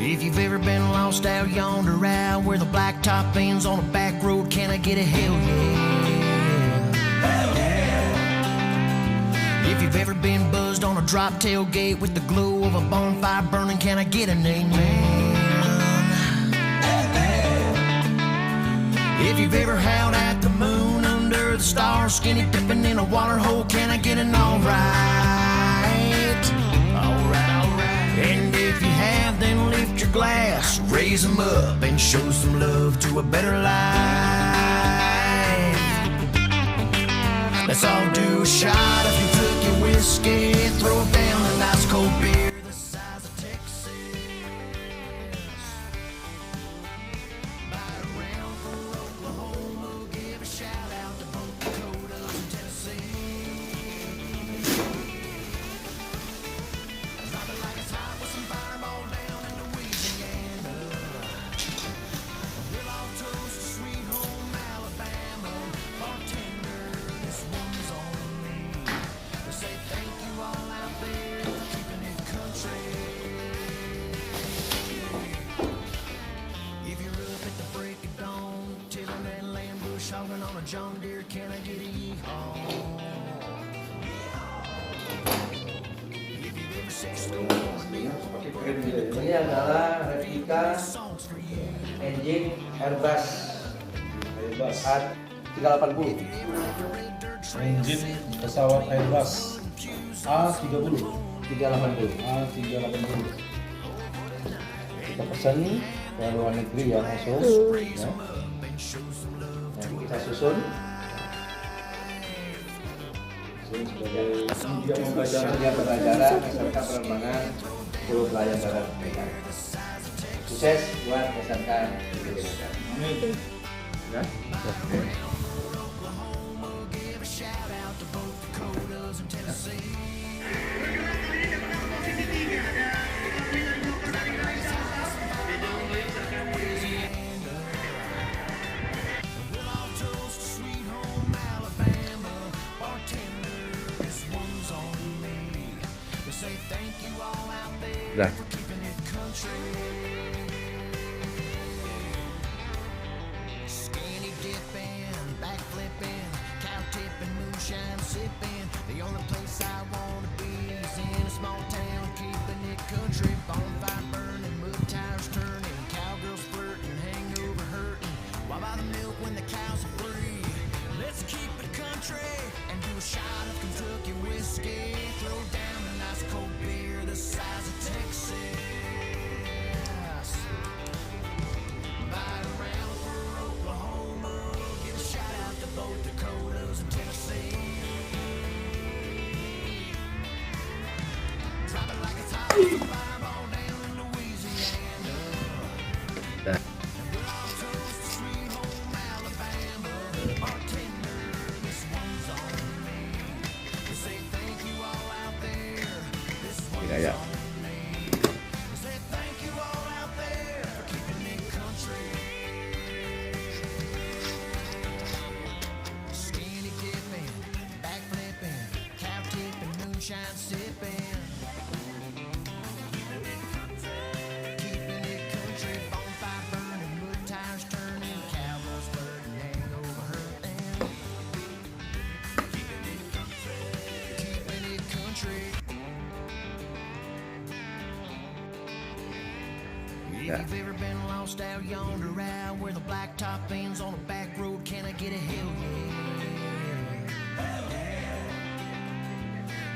If you've ever been lost out yonder, out where the blacktop ends on a back road, can I get a hell yeah? Hell yeah! If you've ever been buzzed on a drop tailgate with the glow of a bonfire burning, can I get an amen? If you've ever howled at the moon under the stars, skinny dipping in a water hole, can I get an alright? Alright. And if you have, then lift your glass, raise them up, and show some love to a better life. Let's all do a shot if you took your whiskey, throw down a nice cold beer the size of Texas. Ride around from Oklahoma, give a shout out to both Dakotas and Tennessee. Drop it like it's hot with some fireball down in Louisiana. We'll all toast to sweet home Alabama. Bartender, this one's on me. To say thank you all out there for keeping it country. If you're up at the break of dawn, tilling that land bush, hogging on a John Deere, can I get a yeehaw? If you've ever said storm, Ini adalah replika songs for you. engine Airbus A-380. Engine pesawat Airbus A-380. 380. Kita pesan ke luar negeri ya langsung. Ya. Nanti kita susun. Dia mau belajar Dia pembelajaran SMK Penerbangan 10 pelayan darat Medan. Sukses buat SMK PBD Medan. Amin. Ya. Give a shout out to both Dakotas and Tennessee. We'll all toast to sweet home Alabama. Bartender, this one's on me. To say thank you all out there Dah. for keeping it country. Skinny dipping, back flipping, cow tipping, moonshine sipping. The only place I wanna be is in a small town, keeping it country. Bonfire burning, mud tires turning, cowgirls flirting, hangover hurting. While by the milk when the cows are free. Let's keep it country and do a shot of Kentucky whiskey. Throw down a nice cold beer the size of Texas. Ride around for Oklahoma, give a shout out to both Dakotas and Tennessee. Drop it like it's hot with a fireball down in Louisiana. Dah. We'll all toast to sweet home Alabama. Bartender, this one's on me. To say thank you all out there. This one's Ya, ya. on me. To say thank you all out there for keeping it country. Skinny dipping, back flipping, cow tipping, moonshine sipping. Keeping it country, bonfire burning, wood tires turning, cowboys flirting, hangover hurting. Keeping it country, keeping it country. If you've ever been lost out yonder, out where the blacktop ends on a back road, can I get a hell yeah?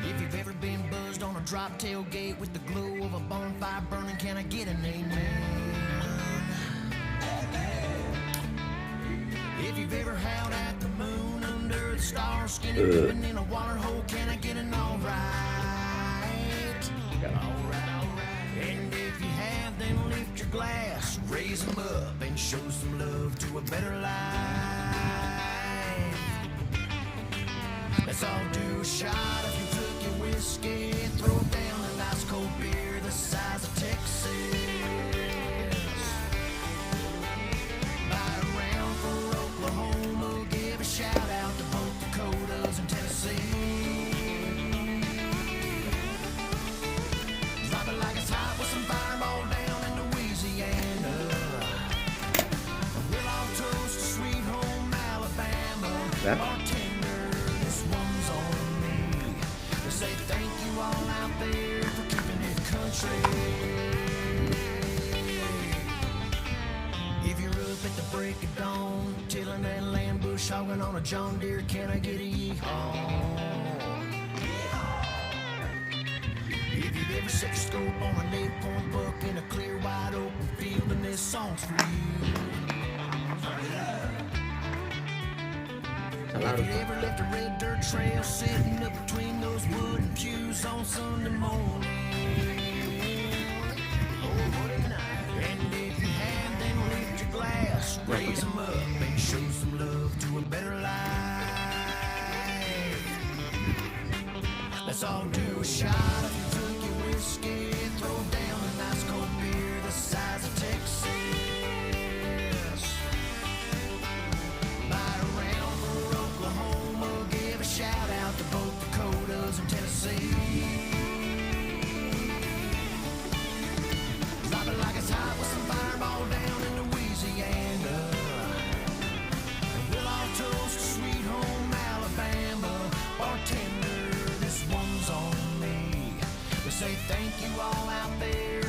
If you've ever been buzzed on a drop tailgate with the glow of a bonfire burning, can I get an amen? If you've ever howled at the moon under the stars, skinny dipping in a water hole, can I get an alright? Alright, alright. And if you have, then lift your glass, raise them up, and show some love to a better life. Let's all do a shot if you took your whiskey, throw down a nice cold beer the size of Texas. Ride around for Oklahoma, give a shout out to both Dakotas and Tennessee. Drop it like it's hot with some fireball down in Louisiana. Kan? Bartender, this one's on me. To say thank you all out there for keeping it country. If you're up at the break of dawn, tilling that land bush, hogging on a John Deere, can I get a yeehaw? If you've ever set your scope on an 8-point buck in a clear, wide open field, then this song's for you. If you ever left a red dirt trail sitting up between those wooden pews on Sunday morning, oh, what a night. And if you had, then lift your glass, raise them up, and show some love to a better life. Let's all do a shot of your funky whiskey, throw down a nice cold beer the size of Texas. Buy around for Oklahoma, give a shout out to both Dakotas and Tennessee. Drop it like it's hot with some fireball down in Louisiana. And we'll all toast to sweet home Alabama. Bartender, this one's on me. We say thank you all out there